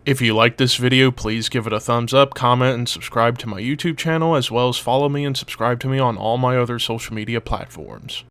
If you like this video, please give it a thumbs up, comment, and subscribe to my YouTube channel, as well as follow me and subscribe to me on all my other social media platforms.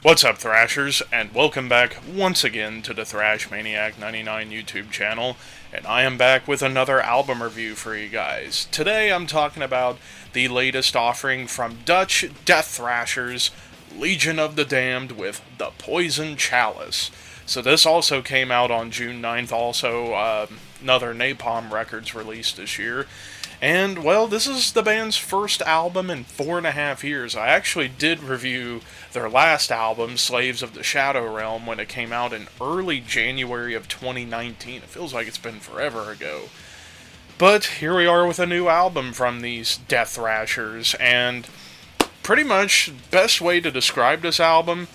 What's up, Thrashers, and welcome back once again to the Thrash Maniac 99 YouTube channel, and I am back with another album review for you guys. Today I'm talking about the latest offering from Dutch death thrashers, Legion of the Damned, with the Poison Chalice. So this also came out on June 9th, also another Napalm Records release this year. And, well, this is the band's first album in 4.5 years. I actually did review their last album, Slaves of the Shadow Realm, when it came out in early January of 2019. It feels like it's been forever ago. But here we are with a new album from these death thrashers, and pretty much best way to describe this album,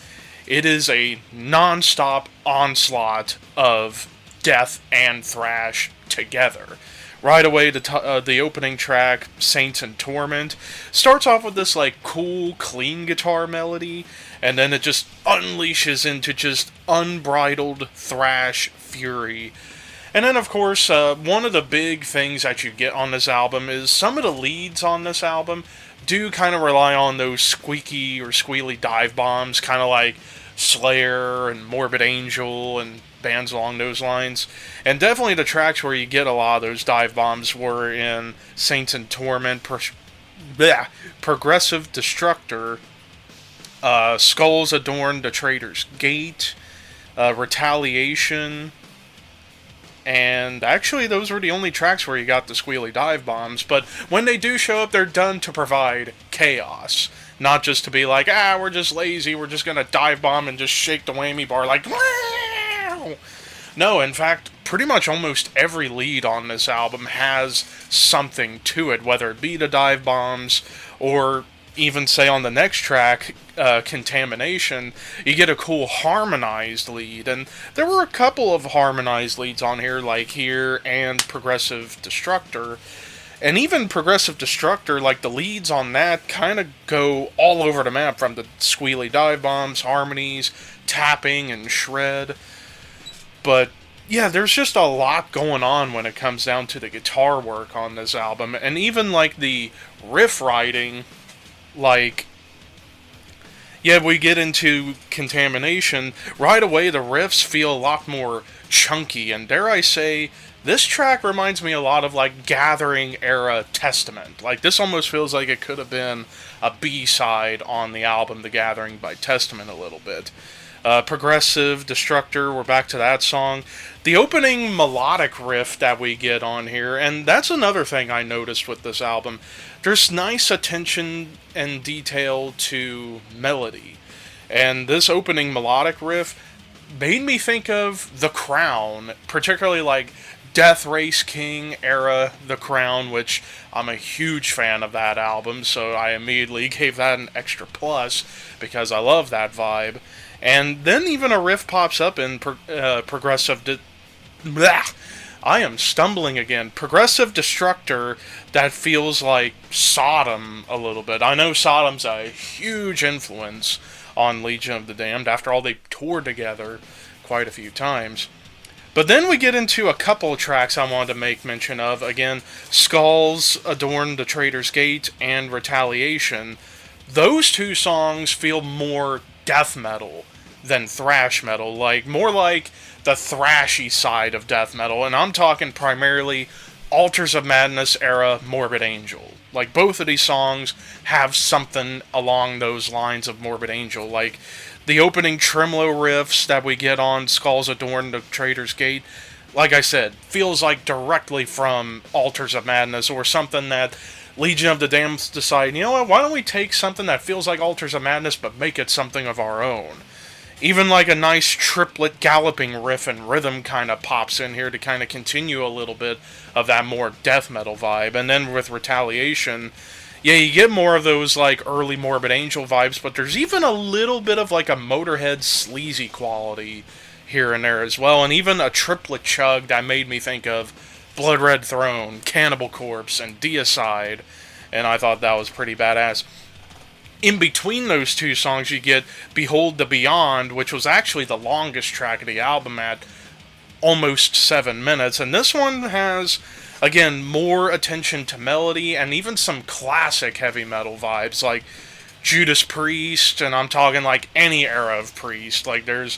it is a non-stop onslaught of death and thrash together. Right away, the opening track, Saints in Torment, starts off with this like cool, clean guitar melody, and then it just unleashes into just unbridled thrash fury. And then, of course, one of the big things that you get on this album is some of the leads on this album do kind of rely on those squeaky or squealy dive bombs, kind of like Slayer and Morbid Angel and bands along those lines. And definitely the tracks where you get a lot of those dive bombs were in Saints in Torment, Progressive Destructor, Skulls Adorn the Traitor's Gate, Retaliation, and actually those were the only tracks where you got the squealy dive bombs. But when they do show up, they're done to provide chaos. Not just to be like, we're just lazy, we're just gonna dive bomb and just shake the whammy bar like, wow! No, in fact, pretty much almost every lead on this album has something to it, whether it be the dive bombs, or even, say, on the next track, Contamination, you get a cool harmonized lead, and there were a couple of harmonized leads on here, like here and Progressive Destructor. And even Progressive Destructor, like the leads on that, kind of go all over the map, from the squealy dive bombs, harmonies, tapping, and shred. But yeah, there's just a lot going on when it comes down to the guitar work on this album. And even like the riff writing, like, yeah, we get into Contamination, right away the riffs feel a lot more chunky, and dare I say, this track reminds me a lot of, like, Gathering era Testament. Like, this almost feels like it could have been a B-side on the album The Gathering by Testament a little bit. Progressive Destructor, we're back to that song. The opening melodic riff that we get on here, and that's another thing I noticed with this album. There's nice attention and detail to melody. And this opening melodic riff made me think of The Crown, particularly like Death Race King era The Crown, which I'm a huge fan of that album, so I immediately gave that an extra plus because I love that vibe. And then even a riff pops up in Progressive I am stumbling again. Progressive Destructor that feels like Sodom a little bit. I know Sodom's a huge influence on Legion of the Damned. After all, they toured together quite a few times. But then we get into a couple of tracks I wanted to make mention of. Again, Skulls Adorn the Traitor's Gate and Retaliation. Those two songs feel more death metal than thrash metal. Like, more like the thrashy side of death metal. And I'm talking primarily Altars of Madness era Morbid Angel. Like, both of these songs have something along those lines of Morbid Angel. Like, the opening tremolo riffs that we get on Skulls Adorn the Traitor's Gate, like I said, feels like directly from Altars of Madness, or something that Legion of the Damned decide, you know what, why don't we take something that feels like Altars of Madness but make it something of our own. Even like a nice triplet galloping riff and rhythm kind of pops in here to kind of continue a little bit of that more death metal vibe. And then with Retaliation, yeah, you get more of those like early Morbid Angel vibes, but there's even a little bit of like a Motorhead sleazy quality here and there as well. And even a triplet chug that made me think of Blood Red Throne, Cannibal Corpse, and Deicide, and I thought that was pretty badass. In between those two songs, you get Behold the Beyond, which was actually the longest track of the album at almost 7 minutes. And this one has, again, more attention to melody and even some classic heavy metal vibes, like Judas Priest, and I'm talking like any era of Priest. Like there's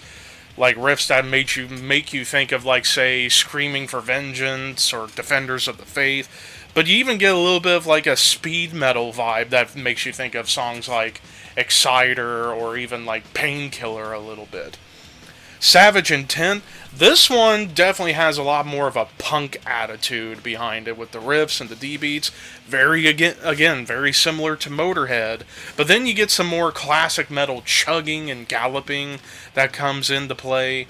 like riffs that make you think of, like, say, Screaming for Vengeance or Defenders of the Faith. But you even get a little bit of like a speed metal vibe that makes you think of songs like Exciter or even like Painkiller a little bit. Savage Intent, this one definitely has a lot more of a punk attitude behind it with the riffs and the D beats. Very, again, very similar to Motorhead. But then you get some more classic metal chugging and galloping that comes into play.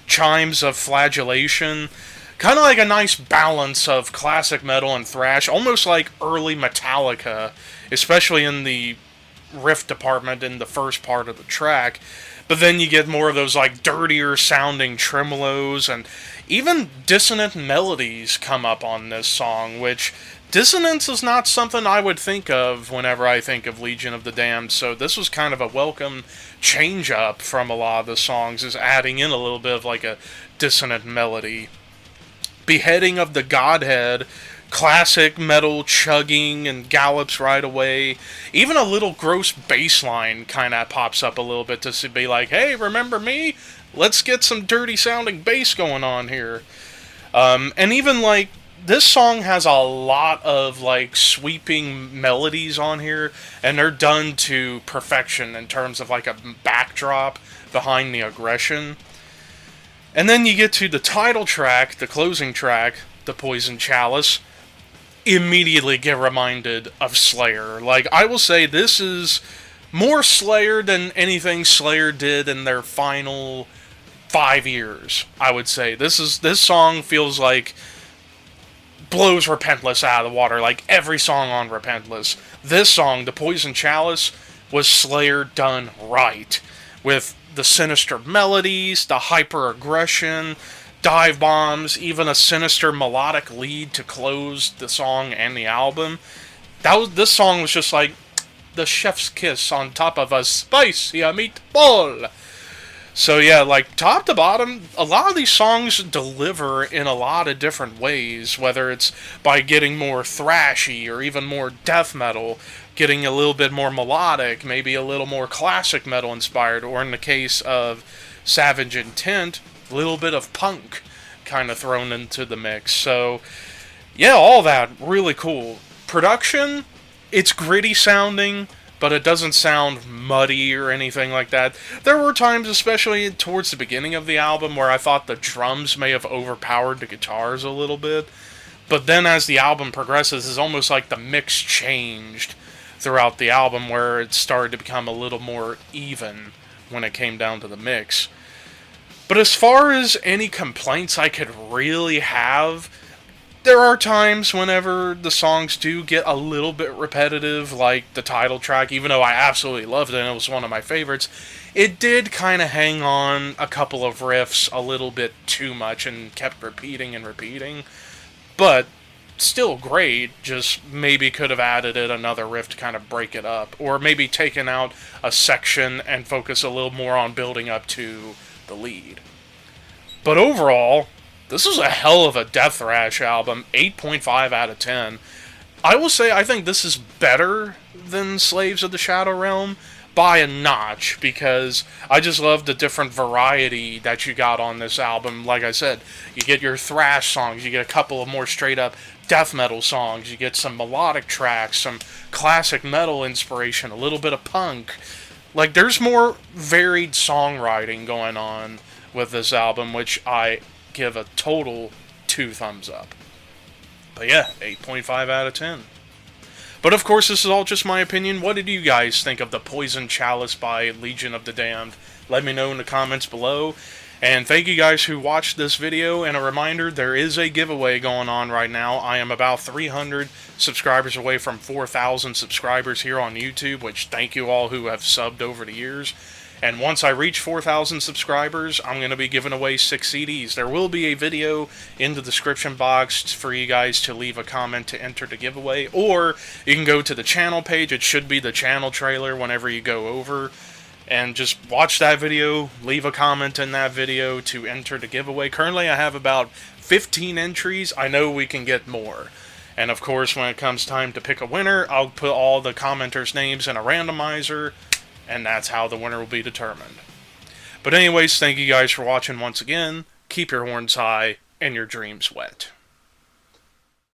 Chimes of Flagellation. Kind of like a nice balance of classic metal and thrash, almost like early Metallica, especially in the riff department in the first part of the track. But then you get more of those like dirtier sounding tremolos, and even dissonant melodies come up on this song, which dissonance is not something I would think of whenever I think of Legion of the Damned, so this was kind of a welcome change up from a lot of the songs, is adding in a little bit of like a dissonant melody. Beheading of the Godhead, classic metal chugging and gallops right away. Even a little gross bass line kind of pops up a little bit to be like, hey, remember me? Let's get some dirty sounding bass going on here. And even like, this song has a lot of like sweeping melodies on here, and they're done to perfection in terms of like a backdrop behind the aggression. And then you get to the title track, the closing track, the Poison Chalice. Immediately get reminded of Slayer. Like, I will say this is more Slayer than anything Slayer did in their final 5 years, I would say. This song feels like blows Repentless out of the water, like every song on Repentless. This song, the Poison Chalice, was Slayer done right, with the sinister melodies, the hyper-aggression, dive bombs, even a sinister melodic lead to close the song and the album. This song was just like the chef's kiss on top of a spicy meatball. So yeah, like top to bottom, a lot of these songs deliver in a lot of different ways, whether it's by getting more thrashy or even more death metal, getting a little bit more melodic, maybe a little more classic metal inspired, or in the case of Savage Intent, a little bit of punk kind of thrown into the mix. So yeah, all that really cool. Production, it's gritty sounding, but it doesn't sound muddy or anything like that. There were times, especially towards the beginning of the album, where I thought the drums may have overpowered the guitars a little bit. But then as the album progresses, it's almost like the mix changed throughout the album, where it started to become a little more even when it came down to the mix. But as far as any complaints I could really have, there are times whenever the songs do get a little bit repetitive, like the title track, even though I absolutely loved it and it was one of my favorites, it did kind of hang on a couple of riffs a little bit too much and kept repeating and repeating. But still great, just maybe could have added it another riff to kind of break it up, or maybe taken out a section and focus a little more on building up to the lead. But overall, this is a hell of a death thrash album. 8.5 out of 10. I will say I think this is better than Slaves of the Shadow Realm by a notch, because I just love the different variety that you got on this album. Like I said, you get your thrash songs, you get a couple of more straight up death metal songs, you get some melodic tracks, some classic metal inspiration, a little bit of punk. Like, there's more varied songwriting going on with this album, which I give a total 2 thumbs up. But yeah, 8.5 out of 10. But of course, this is all just my opinion. What did you guys think of the Poison Chalice by Legion of the Damned? Let me know in the comments below. And thank you guys who watched this video. And a reminder, there is a giveaway going on right now. I am about 300 subscribers away from 4,000 subscribers here on YouTube, which thank you all who have subbed over the years. And once I reach 4,000 subscribers, I'm going to be giving away 6 CDs. There will be a video in the description box for you guys to leave a comment to enter the giveaway. Or you can go to the channel page. It should be the channel trailer whenever you go over. And just watch that video, leave a comment in that video to enter the giveaway. Currently I have about 15 entries. I know we can get more. And of course, when it comes time to pick a winner, I'll put all the commenters' names in a randomizer, and that's how the winner will be determined. But anyways, thank you guys for watching once again. Keep your horns high and your dreams wet.